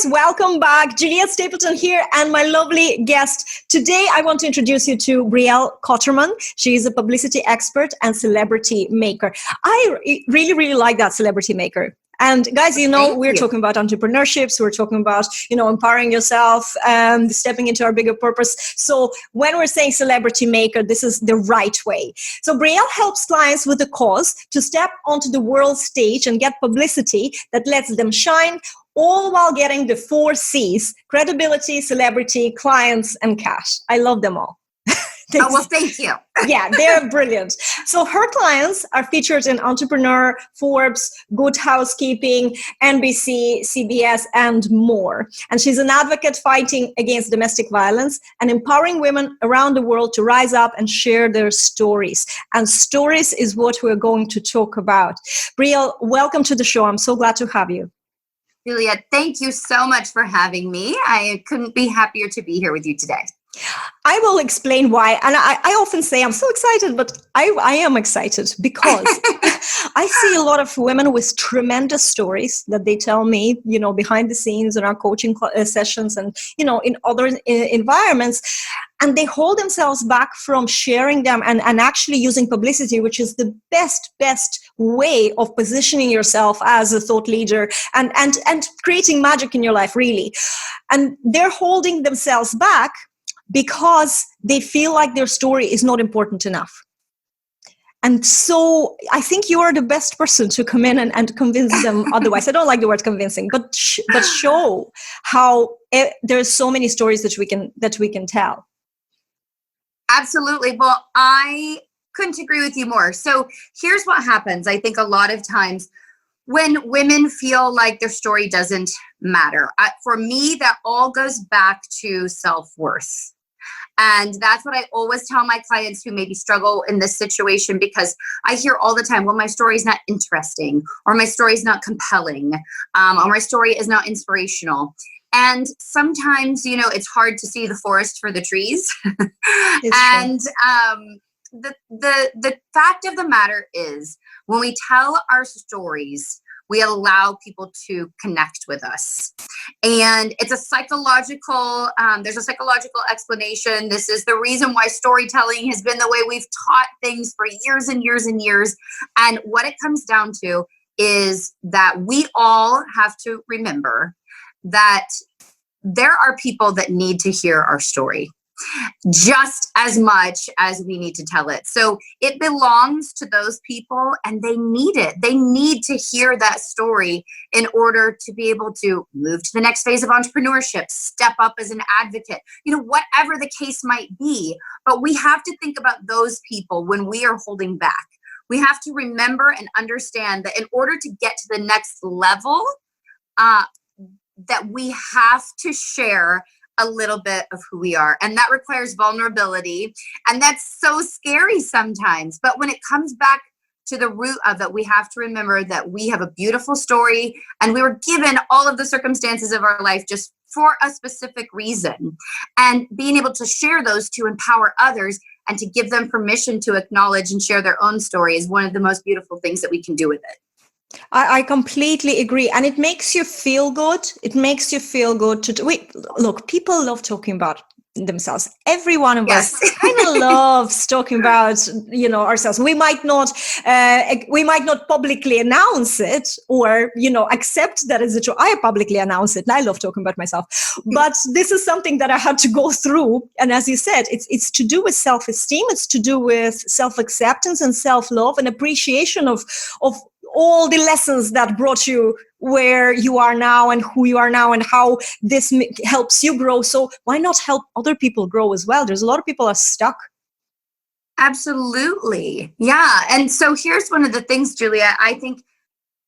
guys, welcome back. Juliette Stapleton here and my lovely guest. Today, I want to introduce you to Brielle Cotterman. She is a publicity expert and celebrity maker. I really, really like that celebrity maker. And guys, we're talking about entrepreneurships. We're talking about, empowering yourself and stepping into our bigger purpose. So when we're saying celebrity maker, this is the right way. So Brielle helps clients with a cause to step onto the world stage and get publicity that lets them shine, all while getting the 4 C's: credibility, celebrity, clients, and cash. I love them all. Oh, well, thank you. Yeah, they're brilliant. So her clients are featured in Entrepreneur, Forbes, Good Housekeeping, NBC, CBS, and more. And she's an advocate fighting against domestic violence and empowering women around the world to rise up and share their stories. And stories is what we're going to talk about. Brielle, welcome to the show. I'm so glad to have you. Juliette, thank you so much for having me. I couldn't be happier to be here with you today. I will explain why. And I often say I'm so excited, but I am excited because I see a lot of women with tremendous stories that they tell me, behind the scenes in our coaching sessions and, in other environments. And they hold themselves back from sharing them and actually using publicity, which is the best way of positioning yourself as a thought leader and creating magic in your life, really. And they're holding themselves back because they feel like their story is not important enough. And so I think you are the best person to come in and convince them otherwise. I don't like the word convincing, but show how there's so many stories that we can tell. Absolutely. Well, I couldn't agree with you more. So here's what happens. I think a lot of times when women feel like their story doesn't matter, for me, that all goes back to self-worth. And that's what I always tell my clients who maybe struggle in this situation, because I hear all the time, well, my story is not interesting, or my story is not compelling, or my story is not inspirational. And sometimes, it's hard to see the forest for the trees. And the fact of the matter is, when we tell our stories, we allow people to connect with us. And it's a psychological, there's a psychological explanation. This is the reason why storytelling has been the way we've taught things for years and years and years. And what it comes down to is that we all have to remember that there are people that need to hear our story just as much as we need to tell it. So it belongs to those people and they need it. They need to hear that story in order to be able to move to the next phase of entrepreneurship, step up as an advocate, whatever the case might be. But we have to think about those people when we are holding back. We have to remember and understand that in order to get to the next level, that we have to share a little bit of who we are. And that requires vulnerability. And that's so scary sometimes. But when it comes back to the root of it, we have to remember that we have a beautiful story and we were given all of the circumstances of our life just for a specific reason. And being able to share those to empower others and to give them permission to acknowledge and share their own story is one of the most beautiful things that we can do with it. I completely agree. And it makes you feel good. It makes you feel good look, people love talking about themselves. Every one of us kind of loves talking about, ourselves. We might not publicly announce it or, accept that as a truth. I publicly announce it and I love talking about myself. But this is something that I had to go through. And as you said, it's to do with self-esteem. It's to do with self-acceptance and self-love and appreciation of all the lessons that brought you where you are now and who you are now and how this helps you grow. So why not help other people grow as well? There's a lot of people are stuck. Absolutely. Yeah. And so here's one of the things, Julia, I think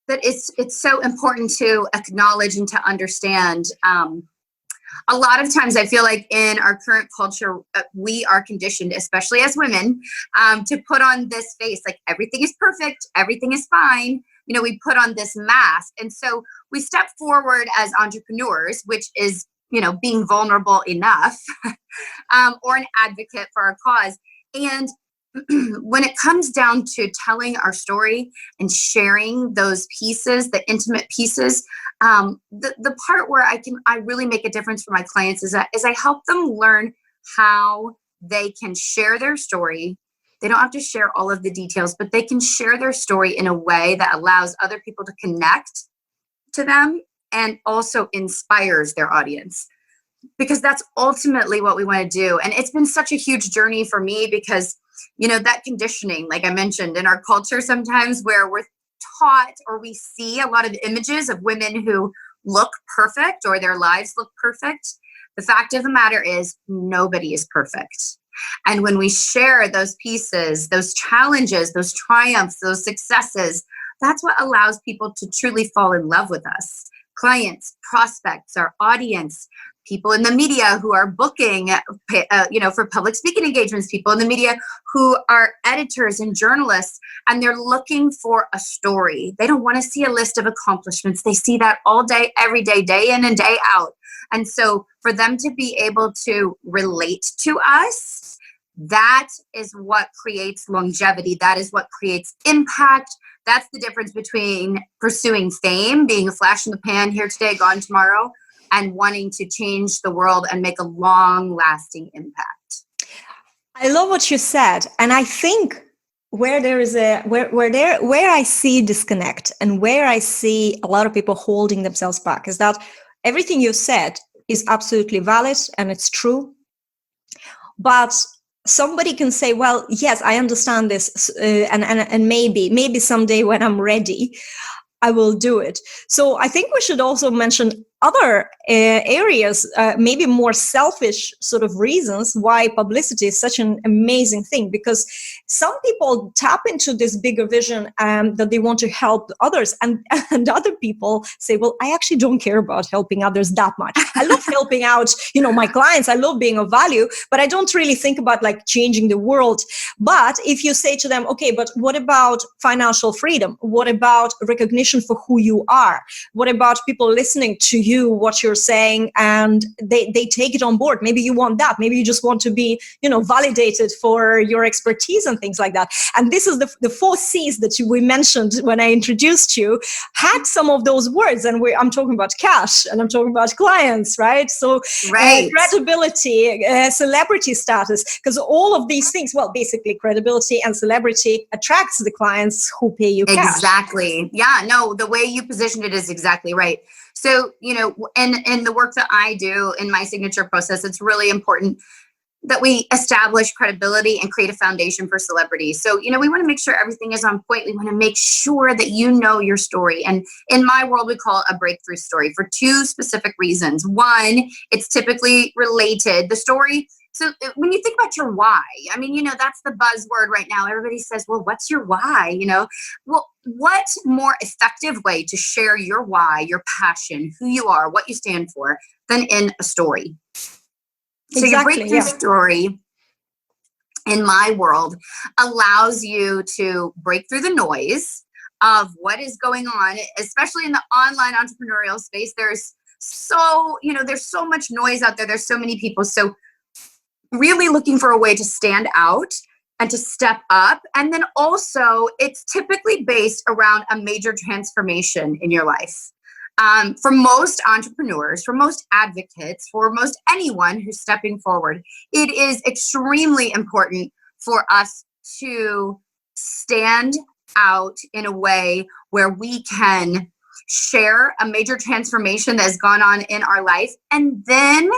that it's so important to acknowledge and to understand. A lot of times I feel like in our current culture, we are conditioned, especially as women, to put on this face, like everything is perfect, everything is fine. We put on this mask. And so we step forward as entrepreneurs, which is, being vulnerable enough, or an advocate for our cause. And when it comes down to telling our story and sharing those pieces, the intimate pieces, the part where I really make a difference for my clients is I help them learn how they can share their story. They don't have to share all of the details, but they can share their story in a way that allows other people to connect to them and also inspires their audience. Because that's ultimately what we want to do. And it's been such a huge journey for me because, that conditioning, like I mentioned, in our culture sometimes where we're taught or we see a lot of images of women who look perfect or their lives look perfect. The fact of the matter is nobody is perfect. And when we share those pieces, those challenges, those triumphs, those successes, that's what allows people to truly fall in love with us. Clients, prospects, our audience, people in the media who are booking, for public speaking engagements, people in the media who are editors and journalists, and they're looking for a story. They don't want to see a list of accomplishments. They see that all day, every day, day in and day out. And so for them to be able to relate to us, that is what creates longevity. That is what creates impact. That's the difference between pursuing fame, being a flash in the pan, here today, gone tomorrow, and wanting to change the world and make a long-lasting impact. I love what you said, and I think where there is where I see disconnect and where I see a lot of people holding themselves back is that everything you said is absolutely valid and it's true, but somebody can say, well, yes, I understand this, and maybe someday when I'm ready, I will do it. So I think we should also mention other areas, maybe more selfish sort of reasons why publicity is such an amazing thing, because some people tap into this bigger vision that they want to help others, and other people say, well, I actually don't care about helping others that much. I love helping out, my clients. I love being of value, but I don't really think about like changing the world. But if you say to them, okay, but what about financial freedom? What about recognition for who you are? What about people listening to you, what you're saying, and they take it on board? Maybe you want that. Maybe you just want to be, validated for your expertise and things like that. And this is the 4 C's that we mentioned when I introduced you, had some of those words. And I'm talking about cash, and I'm talking about clients, right? So right. Credibility, celebrity status, because all of these things, well, basically credibility and celebrity attracts the clients who pay you cash. Exactly. Yeah, no, the way you positioned it is exactly right. So, in the work that I do in my signature process, it's really important that we establish credibility and create a foundation for celebrity. So, we want to make sure everything is on point. We want to make sure that you know your story. And in my world, we call it a breakthrough story for 2 specific reasons. One, it's typically related. The story. So when you think about your why, that's the buzzword right now. Everybody says, well, what's your why? Well, what more effective way to share your why, your passion, who you are, what you stand for, than in a story? So your breakthrough story, in my world, allows you to break through the noise of what is going on, especially in the online entrepreneurial space. There's so much noise out there. There's so many people. So really looking for a way to stand out and to step up. And then also, it's typically based around a major transformation in your life. For most entrepreneurs, for most advocates, for most anyone who's stepping forward, it is extremely important for us to stand out in a way where we can share a major transformation that has gone on in our life, and then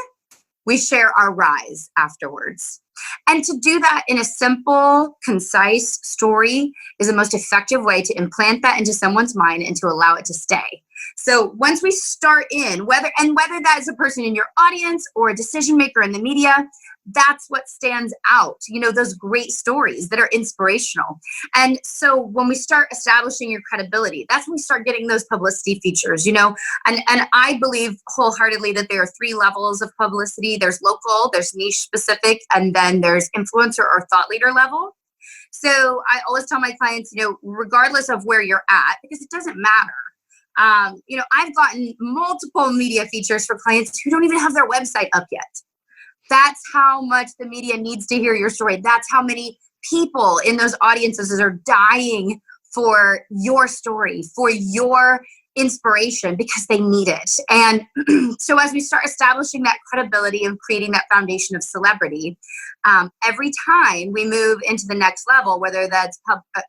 we share our rise afterwards. And to do that in a simple, concise story is the most effective way to implant that into someone's mind and to allow it to stay. So once we start in, whether that is a person in your audience or a decision maker in the media, that's what stands out, those great stories that are inspirational. And so when we start establishing your credibility, that's when we start getting those publicity features, and I believe wholeheartedly that there are 3 levels of publicity. There's local, there's niche specific, and then there's influencer or thought leader level. So I always tell my clients, regardless of where you're at, because it doesn't matter. I've gotten multiple media features for clients who don't even have their website up yet. That's how much the media needs to hear your story. That's how many people in those audiences are dying for your story, for your inspiration, because they need it. And so as we start establishing that credibility and creating that foundation of celebrity, every time we move into the next level, whether that's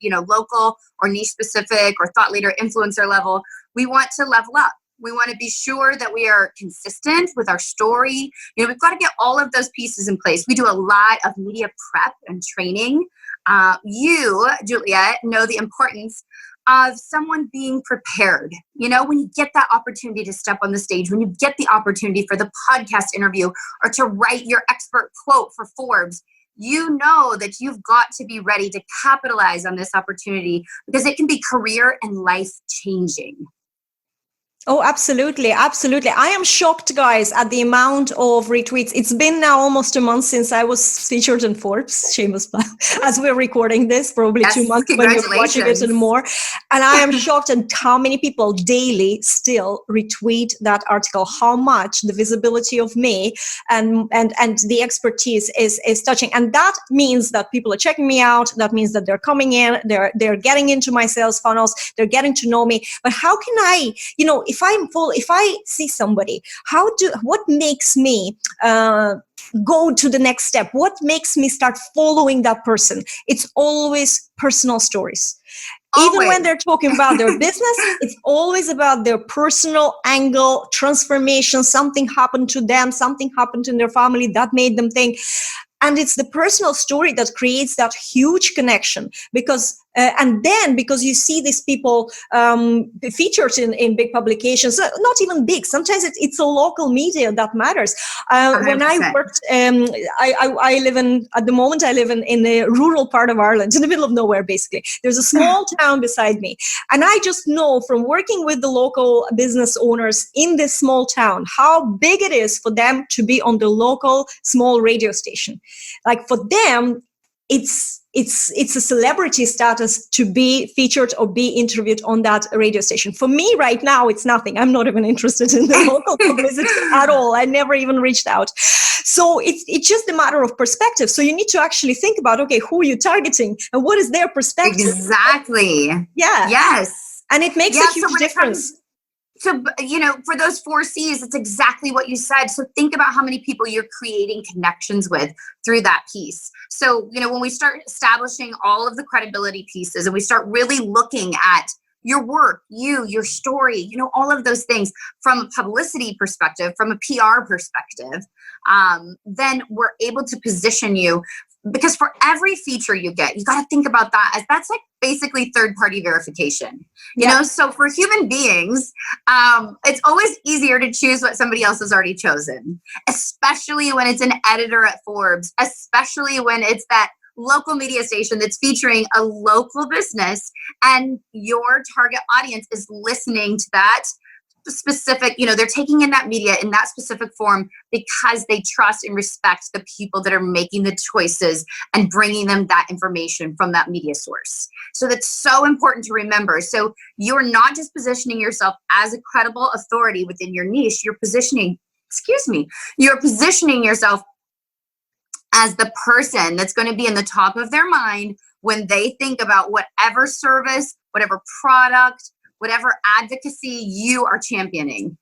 local or niche specific or thought leader influencer level, we want to level up. We want to be sure that we are consistent with our story. We've got to get all of those pieces in place. We do a lot of media prep and training. You, Juliette, know the importance of someone being prepared. When you get that opportunity to step on the stage, when you get the opportunity for the podcast interview or to write your expert quote for Forbes, you know that you've got to be ready to capitalize on this opportunity, because it can be career and life changing. Oh, absolutely. Absolutely. I am shocked, guys, at the amount of retweets. It's been now almost a month since I was featured in Forbes, shameless plug, as we're recording this, probably 2 months when you're watching it and more. And I am shocked at how many people daily still retweet that article, how much the visibility of me and the expertise is touching. And that means that people are checking me out. That means that they're coming in, they're getting into my sales funnels, they're getting to know me. But how can I, if I see somebody, what makes me go to the next step? What makes me start following that person? It's always personal stories. Always. Even when they're talking about their business, it's always about their personal angle, transformation, something happened to them, something happened in their family that made them think. And it's the personal story that creates that huge connection, because you see these people featured in big publications, not even big. Sometimes it's a local media that matters. When I worked, I live at the moment I live in the rural part of Ireland, in the middle of nowhere, basically. There's a small town beside me. And I just know from working with the local business owners in this small town, how big it is for them to be on the local small radio station. Like for them, it's a celebrity status to be featured or be interviewed on that radio station. For me right now, it's nothing. I'm not even interested in the local publicity at all. I never even reached out. So it's just a matter of perspective. So you need to actually think about, okay, who are you targeting and what is their perspective? Exactly. Yeah. Yes. And it makes a huge difference. So, for those 4 C's, it's exactly what you said. So think about how many people you're creating connections with through that piece. So, when we start establishing all of the credibility pieces and we start really looking at your work, your story, all of those things from a publicity perspective, from a PR perspective, then we're able to position you. Because for every feature you get, you got to think about that as that's like basically third-party verification, you know? So for human beings, it's always easier to choose what somebody else has already chosen, especially when it's an editor at Forbes, especially when it's that local media station that's featuring a local business and your target audience is listening to that specific, they're taking in that media in that specific form because they trust and respect the people that are making the choices and bringing them that information from that media source. So that's so important to remember. So you're not just positioning yourself as a credible authority within your niche, you're positioning yourself as the person that's going to be in the top of their mind when they think about whatever service, whatever product, whatever advocacy you are championing.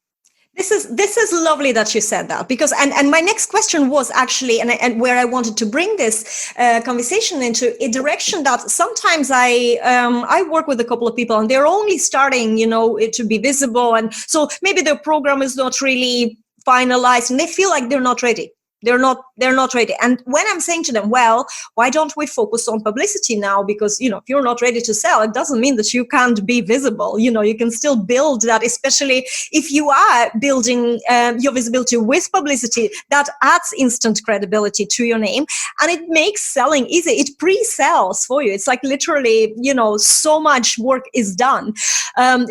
This is lovely that you said that, because and my next question was actually and where I wanted to bring this conversation into a direction that sometimes I work with a couple of people and they're only starting to be visible, and so maybe their program is not really finalized and they feel like they're not ready. They're not ready. And when I'm saying to them, well, why don't we focus on publicity now? Because, if you're not ready to sell, it doesn't mean that you can't be visible. You can still build that, especially if you are building your visibility with publicity. That adds instant credibility to your name and it makes selling easy. It pre-sells for you. It's like literally, so much work is done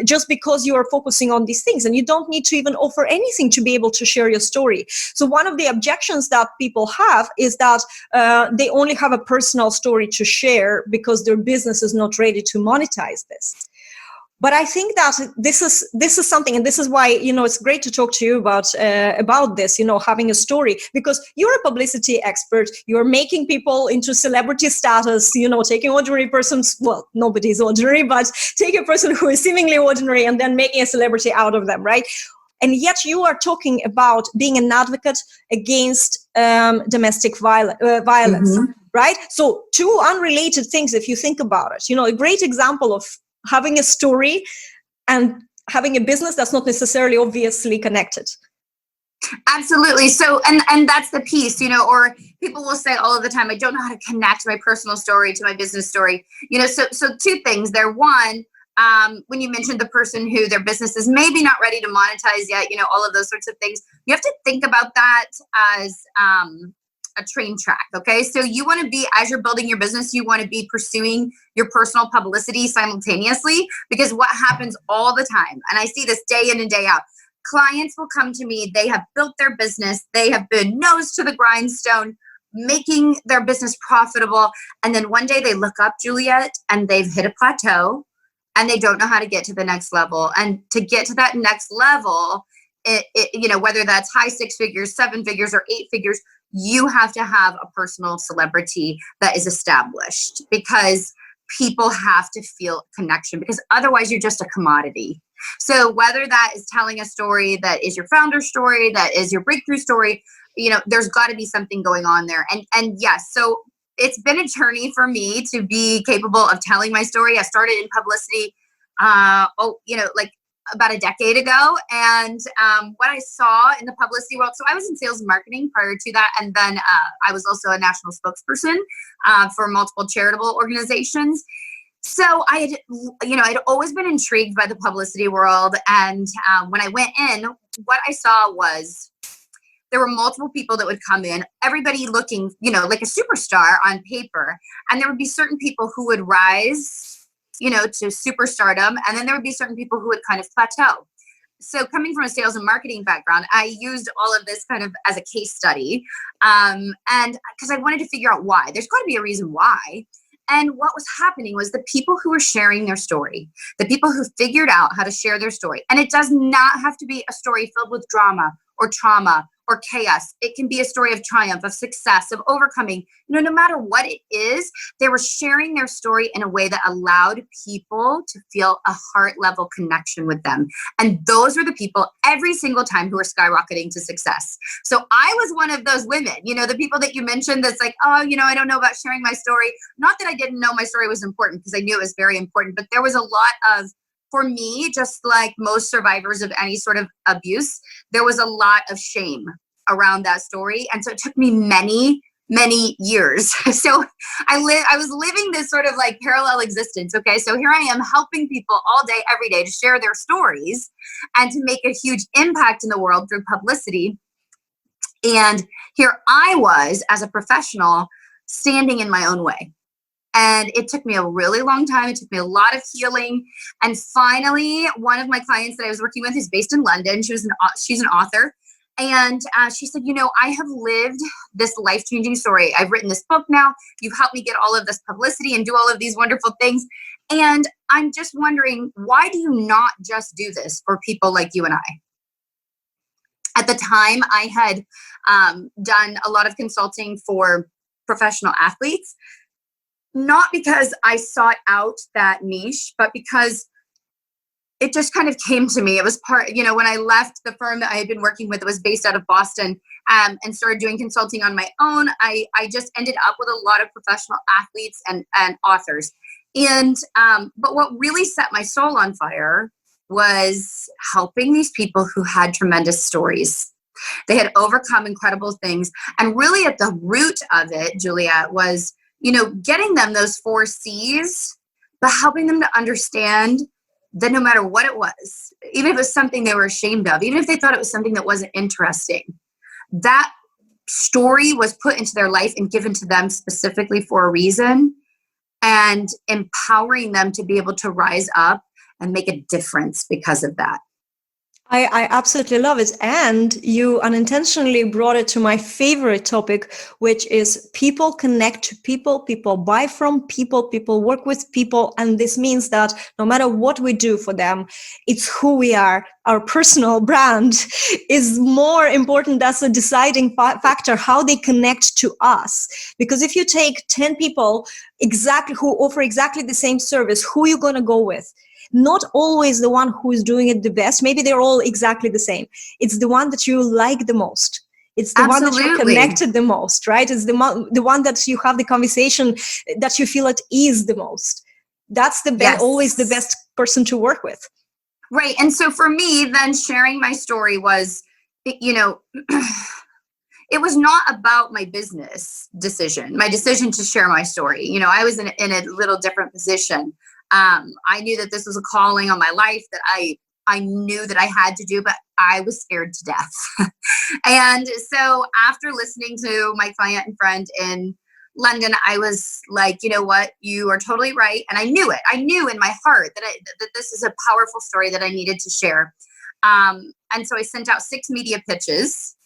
just because you are focusing on these things, and you don't need to even offer anything to be able to share your story. So one of the objections that people have is that they only have a personal story to share because their business is not ready to monetize this. But I think that this is something, and this is why, it's great to talk to you about this, having a story, because you're a publicity expert. You're making people into celebrity status, taking ordinary persons. Well, nobody's ordinary, but take a person who is seemingly ordinary and then making a celebrity out of them, right? And yet you are talking about being an advocate against domestic violence, Mm-hmm. right? So two unrelated things, if you think about it. A great example of having a story and having a business that's not necessarily obviously connected. Absolutely. So, and that's the piece, or people will say all of the time, I don't know how to connect my personal story to my business story. So two things there. One, when you mentioned the person who their business is maybe not ready to monetize yet, all of those sorts of things, you have to think about that as a train track. Okay. So you want to be, as you're building your business, you want to be pursuing your personal publicity simultaneously, because what happens all the time, and I see this day in and day out, clients will come to me, they have built their business, they have been nose to the grindstone, making their business profitable. And then one day they look up, Juliette, and they've hit a plateau and they don't know how to get to the next level. And to get to that next level, whether that's high 6 figures, 7 figures, or 8 figures, you have to have a personal celebrity that is established, because people have to feel connection, because otherwise you're just a commodity. So whether that is telling a story that is your founder story, that is your breakthrough story, there's got to be something going on there. And yes, so it's been a journey for me to be capable of telling my story. I started in publicity, like about a decade ago. And what I saw in the publicity world, so I was in sales and marketing prior to that. And then I was also a national spokesperson for multiple charitable organizations. So I'd always been intrigued by the publicity world. And when I went in, what I saw was there were multiple people that would come in, everybody looking, like a superstar on paper. And there would be certain people who would rise, to superstardom. And then there would be certain people who would kind of plateau. So coming from a sales and marketing background, I used all of this kind of as a case study. And because I wanted to figure out why. There's got to be a reason why. And what was happening was the people who were sharing their story, the people who figured out how to share their story. And it does not have to be a story filled with drama or trauma or chaos. It can be a story of triumph, of success, of overcoming. No matter what it is, they were sharing their story in a way that allowed people to feel a heart level connection with them. And those were the people every single time who were skyrocketing to success. So I was one of those women, the people that you mentioned that's like, oh, I don't know about sharing my story. Not that I didn't know my story was important, because I knew it was very important, but there was a lot of, for me, just like most survivors of any sort of abuse, there was a lot of shame around that story. And so it took me many, many years. So I was living this sort of like parallel existence. Okay. So here I am helping people all day, every day to share their stories and to make a huge impact in the world through publicity. And here I was, as a professional, standing in my own way. And it took me a really long time. It took me a lot of healing. And finally, one of my clients that I was working with is based in London. She's an author. And she said, I have lived this life-changing story. I've written this book now. You've helped me get all of this publicity and do all of these wonderful things. And I'm just wondering, why do you not just do this for people like you and I? At the time, I had done a lot of consulting for professional athletes. Not because I sought out that niche, but because it just kind of came to me. It was part, when I left the firm that I had been working with, it was based out of Boston, and started doing consulting on my own. I just ended up with a lot of professional athletes and authors. And, but what really set my soul on fire was helping these people who had tremendous stories. They had overcome incredible things. And really at the root of it, Juliette, was getting them those 4 C's, but helping them to understand that no matter what it was, even if it was something they were ashamed of, even if they thought it was something that wasn't interesting, that story was put into their life and given to them specifically for a reason, and empowering them to be able to rise up and make a difference because of that. I absolutely love it. And you unintentionally brought it to my favorite topic, which is people connect to people, people buy from people, people work with people. And this means that no matter what we do for them, it's who we are. Our personal brand is more important. That's a deciding factor, how they connect to us. Because if you take 10 people exactly who offer exactly the same service, who are you going to go with? Not always the one who is doing it the best. Maybe they're all exactly the same. It's the one that you like the most. It's the one that you're connected the most, right? It's the one that you have the conversation that you feel at ease the most. That's the best, always the best person to work with. Right. And so for me, then sharing my story was, it was not about my business decision, my decision to share my story. I was in a little different position. I knew that this was a calling on my life that I knew that I had to do, but I was scared to death. And so after listening to my client and friend in London, I was like, you know what, you are totally right. And I knew it. I knew in my heart that this is a powerful story that I needed to share. And so I sent out 6 media pitches,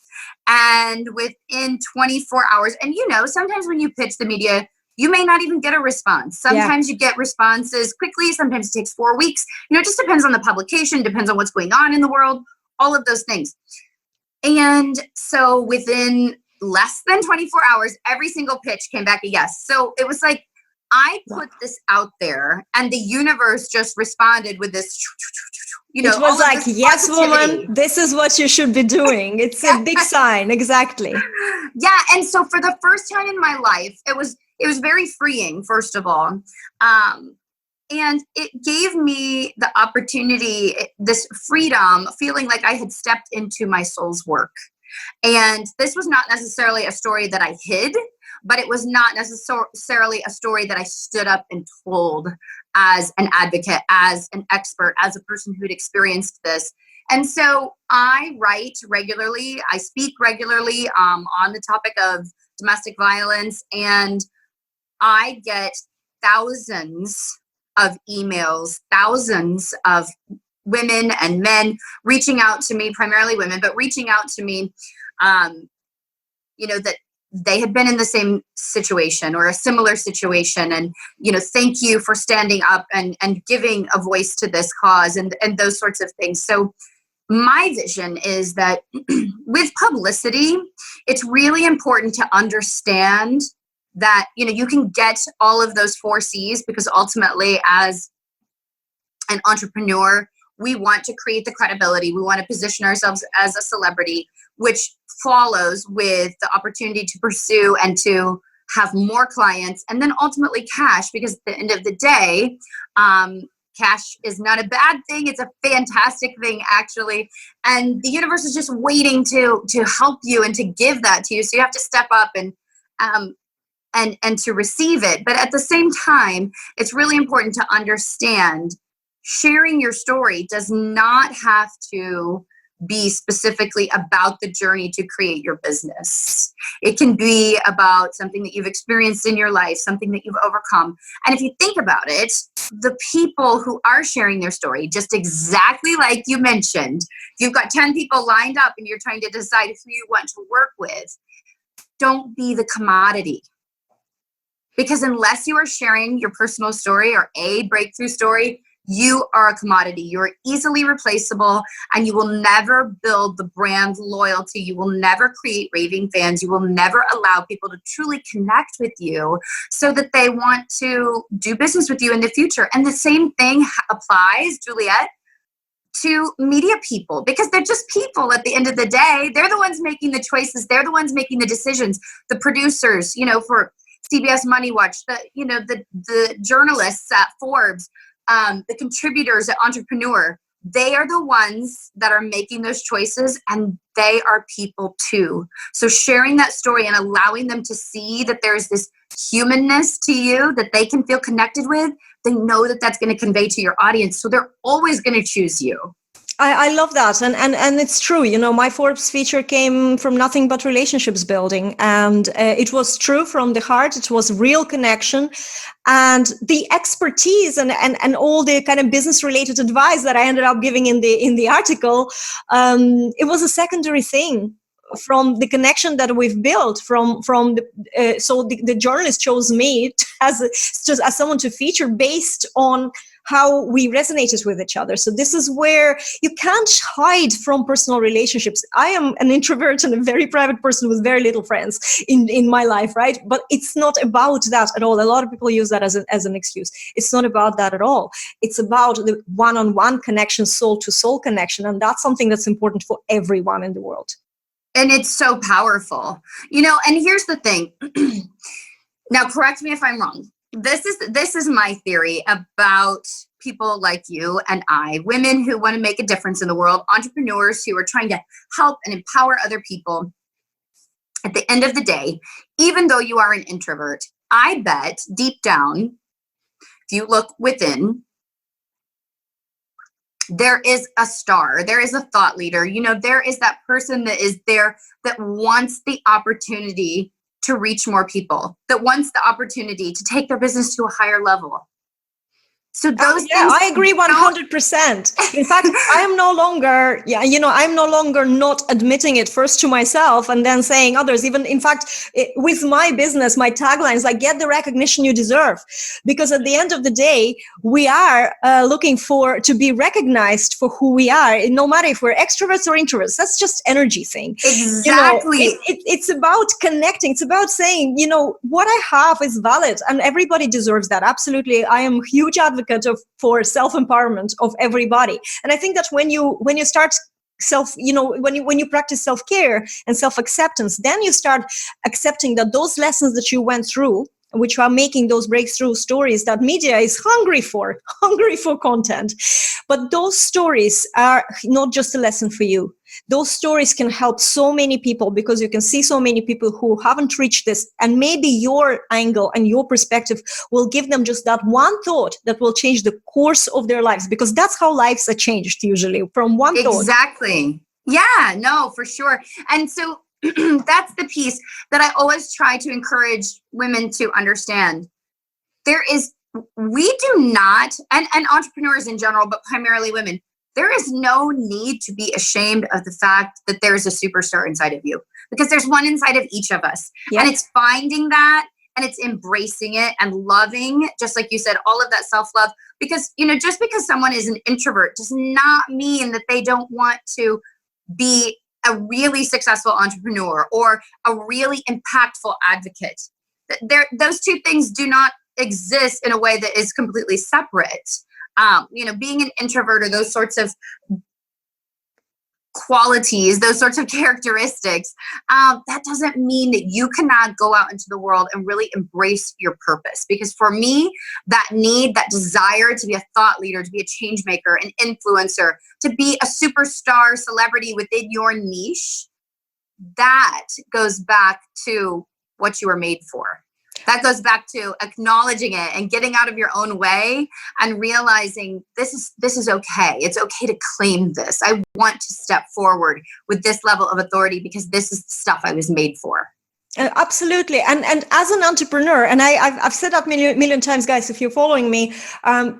and within 24 hours, and sometimes when you pitch the media, you may not even get a response. Sometimes you get responses quickly. Sometimes it takes 4 weeks. It just depends on the publication, depends on what's going on in the world, all of those things. And so within less than 24 hours, every single pitch came back a yes. So it was like, I put this out there and the universe just responded with this, it was like, yes, woman, this is what you should be doing. It's a big sign. Exactly. Yeah. And so for the first time in my life, it was very freeing, first of all. And it gave me the opportunity, this freedom, feeling like I had stepped into my soul's work. And this was not necessarily a story that I hid, but it was not necessarily a story that I stood up and told as an advocate, as an expert, as a person who'd experienced this. And so I write regularly, I speak regularly on the topic of domestic violence, and I get thousands of emails, thousands of women and men reaching out to me, primarily women, but reaching out to me, that they had been in the same situation or a similar situation. And, thank you for standing up and giving a voice to this cause and those sorts of things. So my vision is that with publicity, it's really important to understand that, you can get all of those 4 C's, because ultimately as an entrepreneur, we want to create the credibility. We want to position ourselves as a celebrity, which follows with the opportunity to pursue and to have more clients, and then ultimately cash, because at the end of the day, cash is not a bad thing. It's a fantastic thing, actually. And the universe is just waiting to help you and to give that to you. So you have to step up and to receive it. But at the same time, it's really important to understand sharing your story does not have to be specifically about the journey to create your business. It can be about something that you've experienced in your life, something that you've overcome. And if you think about it, the people who are sharing their story, just exactly like you mentioned, you've got 10 people lined up and you're trying to decide who you want to work with, don't be the commodity. Because unless you are sharing your personal story or a breakthrough story, you are a commodity. You're easily replaceable, and you will never build the brand loyalty. You will never create raving fans. You will never allow people to truly connect with you so that they want to do business with you in the future. And the same thing applies, Juliette, to media people, because they're just people at the end of the day. They're the ones making the choices. They're the ones making the decisions. The producers, for CBS Money Watch, the journalists at Forbes, the contributors at Entrepreneur, they are the ones that are making those choices, and they are people too. So sharing that story and allowing them to see that there's this humanness to you that they can feel connected with, they know that that's going to convey to your audience. So they're always going to choose you. I love that. And it's true. My Forbes feature came from nothing but relationships building. And it was true from the heart. It was real connection. And the expertise and all the kind of business related advice that I ended up giving in the article, it was a secondary thing from the connection that we've built the journalist chose me as someone to feature based on how we resonated with each other. So this is where you can't hide from personal relationships. I am an introvert and a very private person with very little friends in my life, right? But it's not about that at all. A lot of people use that as an excuse. It's not about that at all. It's about the one-on-one connection, soul-to-soul connection. And that's something that's important for everyone in the world. And it's so powerful, and here's the thing. Now, correct me if I'm wrong. This is my theory about people like you and I, women who want to make a difference in the world, entrepreneurs who are trying to help and empower other people. At the end of the day, even though you are an introvert, I bet deep down, if you look within, there is a star, there is a thought leader, there is that person that is there that wants the opportunity to reach more people, that wants the opportunity to take their business to a higher level. So those things, I agree 100%. In fact, I'm no longer not admitting it first to myself and then saying others. Even in fact, with my business, my tagline is like, get the recognition you deserve. Because at the end of the day, we are looking to be recognized for who we are, no matter if we're extroverts or introverts. That's just energy thing. Exactly. It's about connecting. It's about saying, what I have is valid and everybody deserves that. Absolutely. I am a huge advocate for self-empowerment of everybody. And I think that when you start when you practice self-care and self-acceptance, then you start accepting that those lessons that you went through, which are making those breakthrough stories that media is hungry for content. But those stories are not just a lesson for you. Those stories can help so many people because you can see so many people who haven't reached this, and maybe your angle and your perspective will give them just that one thought that will change the course of their lives, because that's how lives are changed usually, from one thought. Exactly. Yeah, no, for sure. And so that's the piece that I always try to encourage women to understand. We do not, and entrepreneurs in general, but primarily women, there is no need to be ashamed of the fact that there's a superstar inside of you, because there's one inside of each of us. Yes. And it's finding that and it's embracing it and loving, just like you said, all of that self-love. Because, just because someone is an introvert does not mean that they don't want to be a really successful entrepreneur or a really impactful advocate. Those two things do not exist in a way that is completely separate. Being an introvert or those sorts of qualities, those sorts of characteristics, that doesn't mean that you cannot go out into the world and really embrace your purpose. Because for me, that desire to be a thought leader, to be a change maker, an influencer, to be a superstar celebrity within your niche, that goes back to what you were made for. That goes back to acknowledging it and getting out of your own way and realizing this is okay. It's okay to claim this. I want to step forward with this level of authority because this is the stuff I was made for. Absolutely. And as an entrepreneur, and I've said that million times, guys, if you're following me,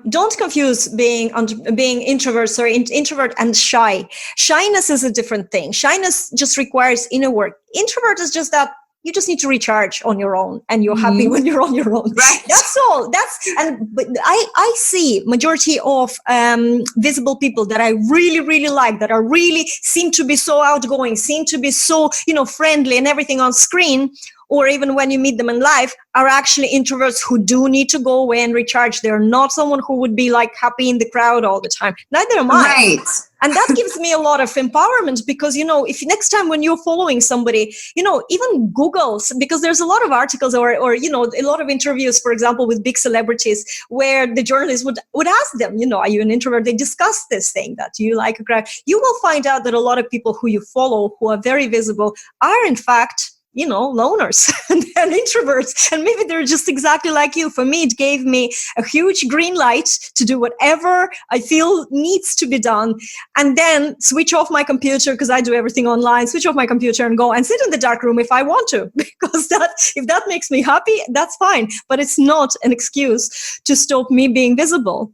don't confuse being introverts or introvert and shy. Shyness is a different thing. Shyness just requires inner work. Introvert is just that you just need to recharge on your own, and you're happy when you're on your own. Right. That's all. But I see majority of visible people that I really, really like, that are really seem to be so outgoing, seem to be so, friendly and everything on screen, or even when you meet them in life, are actually introverts who do need to go away and recharge. They're not someone who would be like happy in the crowd all the time. Neither am I. Right. And that gives me a lot of empowerment because, if next time when you're following somebody, even Google's, because there's a lot of articles or a lot of interviews, for example, with big celebrities where the journalists would ask them, are you an introvert? They discuss this thing that you like a crowd. You will find out that a lot of people who you follow, who are very visible, are in fact loners and introverts, and maybe they're just exactly like you. For me, it gave me a huge green light to do whatever I feel needs to be done, and then switch off my computer, because I do everything online, switch off my computer and go and sit in the dark room if I want to, because if that makes me happy, that's fine, but it's not an excuse to stop me being visible.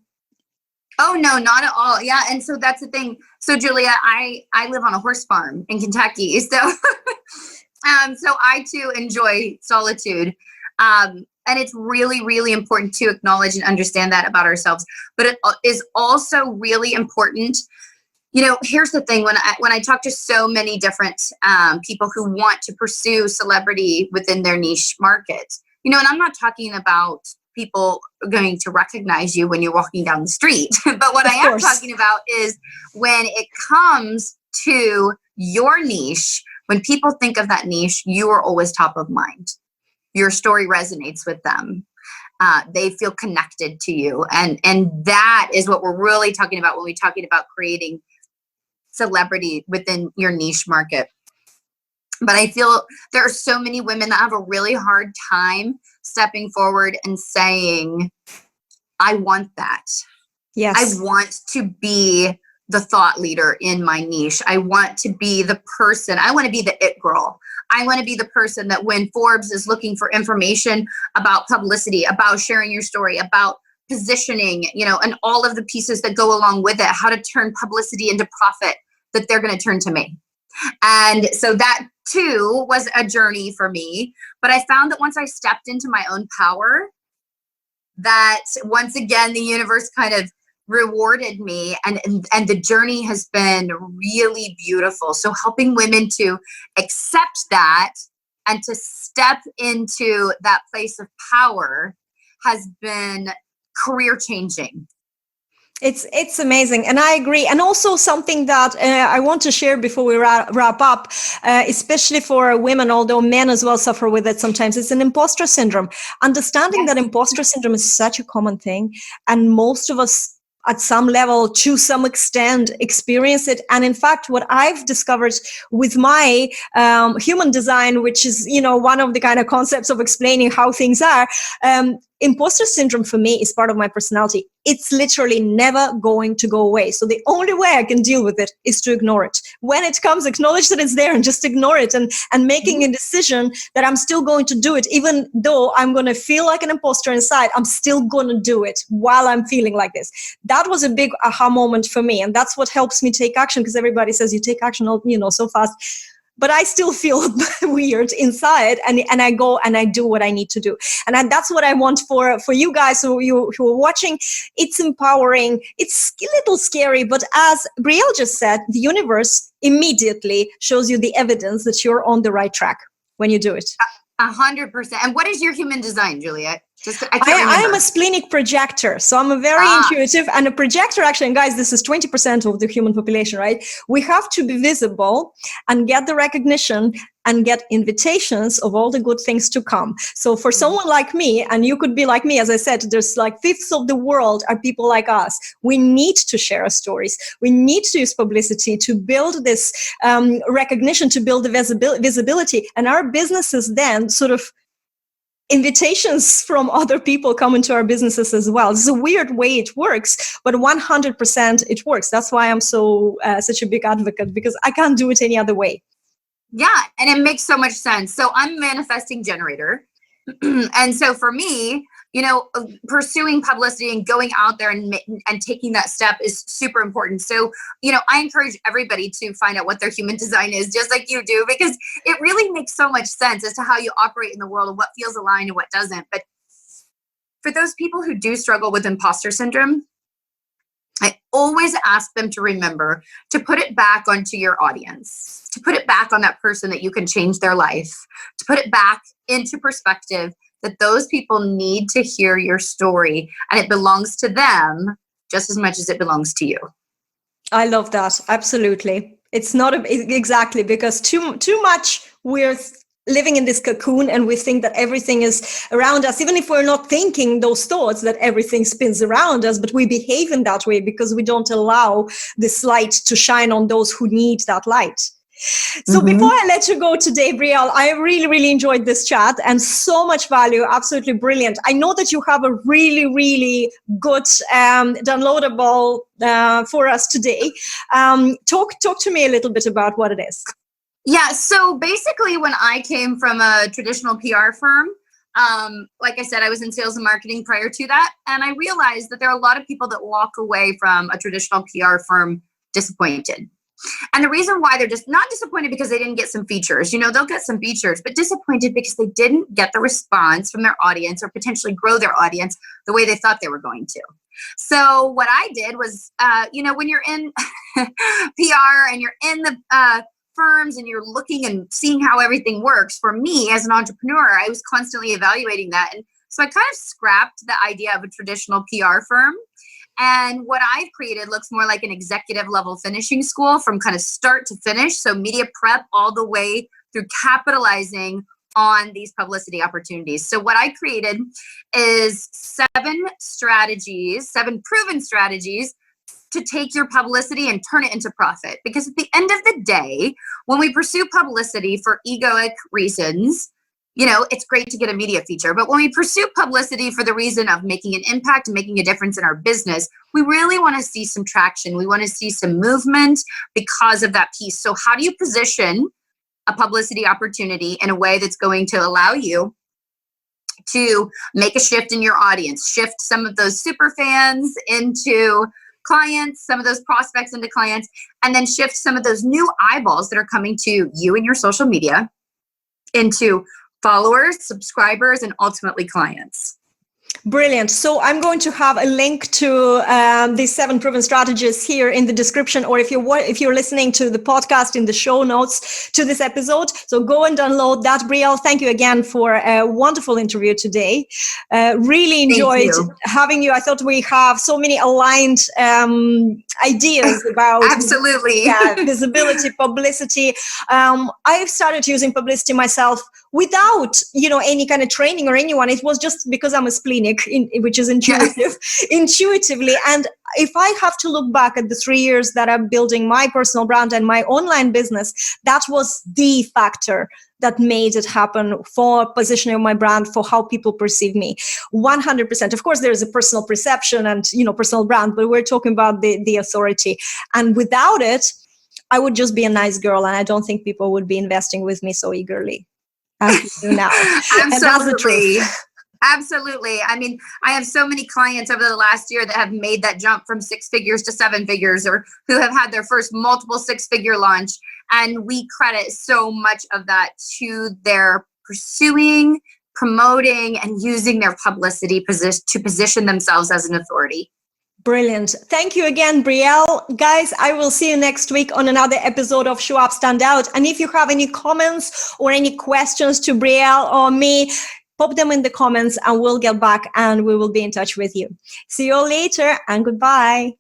Oh, no, not at all. Yeah. And so that's the thing. So Julia, I live on a horse farm in Kentucky. So, so I too enjoy solitude. And it's really, really important to acknowledge and understand that about ourselves. But it is also really important. Here's the thing. When I talk to so many different people who want to pursue celebrity within their niche market, and I'm not talking about people going to recognize you when you're walking down the street. But what I am talking about is when it comes to your niche, when people think of that niche, you are always top of mind. Your story resonates with them. They feel connected to you. And that is what we're really talking about when we're talking about creating celebrity within your niche market. But I feel there are so many women that have a really hard time stepping forward and saying, I want that. Yes. I want to be the thought leader in my niche. I want to be the person. I want to be the it girl. I want to be the person that when Forbes is looking for information about publicity, about sharing your story, about positioning, and all of the pieces that go along with it, how to turn publicity into profit, that they're going to turn to me. And so that too was a journey for me. But I found that once I stepped into my own power, that once again, the universe kind of rewarded me, and the journey has been really beautiful. So helping women to accept that and to step into that place of power has been career changing. It's amazing. And I agree. And also something that I want to share before we wrap up, especially for women, although men as well suffer with it sometimes, it's an imposter syndrome. Understanding that imposter syndrome is such a common thing. And most of us at some level, to some extent, experience it. And in fact, what I've discovered with my human design, which is, one of the kind of concepts of explaining how things are, imposter syndrome for me is part of my personality. It's literally never going to go away. So the only way I can deal with it is to ignore it. When it comes, acknowledge that it's there and just ignore it, and making a decision that I'm still going to do it. Even though I'm going to feel like an imposter inside, I'm still going to do it while I'm feeling like this. That was a big aha moment for me. And that's what helps me take action, because everybody says you take action, so fast. But I still feel weird inside, and I go and I do what I need to do. And that's what I want for you guys who are watching. It's empowering. It's a little scary, but as Brielle just said, the universe immediately shows you the evidence that you're on the right track when you do it. 100%. And what is your human design, Juliette? I am a splenic projector, so I'm a very intuitive, and a projector actually, and guys, this is 20% of the human population, right? We have to be visible and get the recognition and get invitations of all the good things to come. So for someone like me, and you could be like me, as I said, there's like fifths of the world are people like us. We need to share our stories. We need to use publicity to build this recognition, to build the visibility, and our businesses then sort of invitations from other people come into our businesses as well. It's a weird way it works, but 100% it works. That's why I'm so such a big advocate, because I can't do it any other way. Yeah, and it makes so much sense. So I'm a manifesting generator. And so for me, pursuing publicity and going out there and taking that step is super important. So, I encourage everybody to find out what their human design is, just like you do, because it really makes so much sense as to how you operate in the world and what feels aligned and what doesn't. But for those people who do struggle with imposter syndrome, I always ask them to remember to put it back onto your audience, to put it back on that person that you can change their life, to put it back into perspective that those people need to hear your story, and it belongs to them just as much as it belongs to you. I love that. Absolutely. It's not exactly, because too much we're living in this cocoon and we think that everything is around us, even if we're not thinking those thoughts, that everything spins around us, but we behave in that way because we don't allow this light to shine on those who need that light. So before I let you go today, Brielle, I really, really enjoyed this chat and so much value. Absolutely brilliant. I know that you have a really, really good downloadable for us today. Talk to me a little bit about what it is. Yeah. So basically, when I came from a traditional PR firm, like I said, I was in sales and marketing prior to that. And I realized that there are a lot of people that walk away from a traditional PR firm disappointed. And the reason why they're just not disappointed because they didn't get some features, they'll get some features, but disappointed because they didn't get the response from their audience or potentially grow their audience the way they thought they were going to. So what I did was, when you're in PR and you're in the firms and you're looking and seeing how everything works, for me as an entrepreneur, I was constantly evaluating that. And so I kind of scrapped the idea of a traditional PR firm. And what I've created looks more like an executive level finishing school from kind of start to finish. So media prep all the way through capitalizing on these publicity opportunities. So what I created is 7 proven strategies to take your publicity and turn it into profit. Because at the end of the day, when we pursue publicity for egoic reasons, it's great to get a media feature, but when we pursue publicity for the reason of making an impact and making a difference in our business, we really want to see some traction. We want to see some movement because of that piece. So how do you position a publicity opportunity in a way that's going to allow you to make a shift in your audience, shift some of those super fans into clients, some of those prospects into clients, and then shift some of those new eyeballs that are coming to you and your social media into followers, subscribers, and ultimately clients. Brilliant. So I'm going to have a link to these 7 proven strategies here in the description, or if you're listening to the podcast, in the show notes to this episode. So go and download that. Brielle, thank you again for a wonderful interview today. Really enjoyed having you. I thought we have so many aligned ideas about absolutely visibility, publicity. I've started using publicity myself without any kind of training or anyone. It was just because I'm a splenic, which is intuitively. And if I have to look back at the 3 years that I'm building my personal brand and my online business, that was the factor that made it happen for positioning my brand, for how people perceive me. 100%. Of course, there's a personal perception and, personal brand, but we're talking about the authority. And without it, I would just be a nice girl. And I don't think people would be investing with me so eagerly as you do now. Absolutely. Absolutely. I mean, I have so many clients over the last year that have made that jump from 6 figures to 7 figures, or who have had their first multiple 6-figure launch. And we credit so much of that to their pursuing, promoting, and using their publicity to position themselves as an authority. Brilliant. Thank you again, Brielle. Guys, I will see you next week on another episode of Show Up, Stand Out. And if you have any comments or any questions to Brielle or me, pop them in the comments and we'll get back and we will be in touch with you. See you all later and goodbye.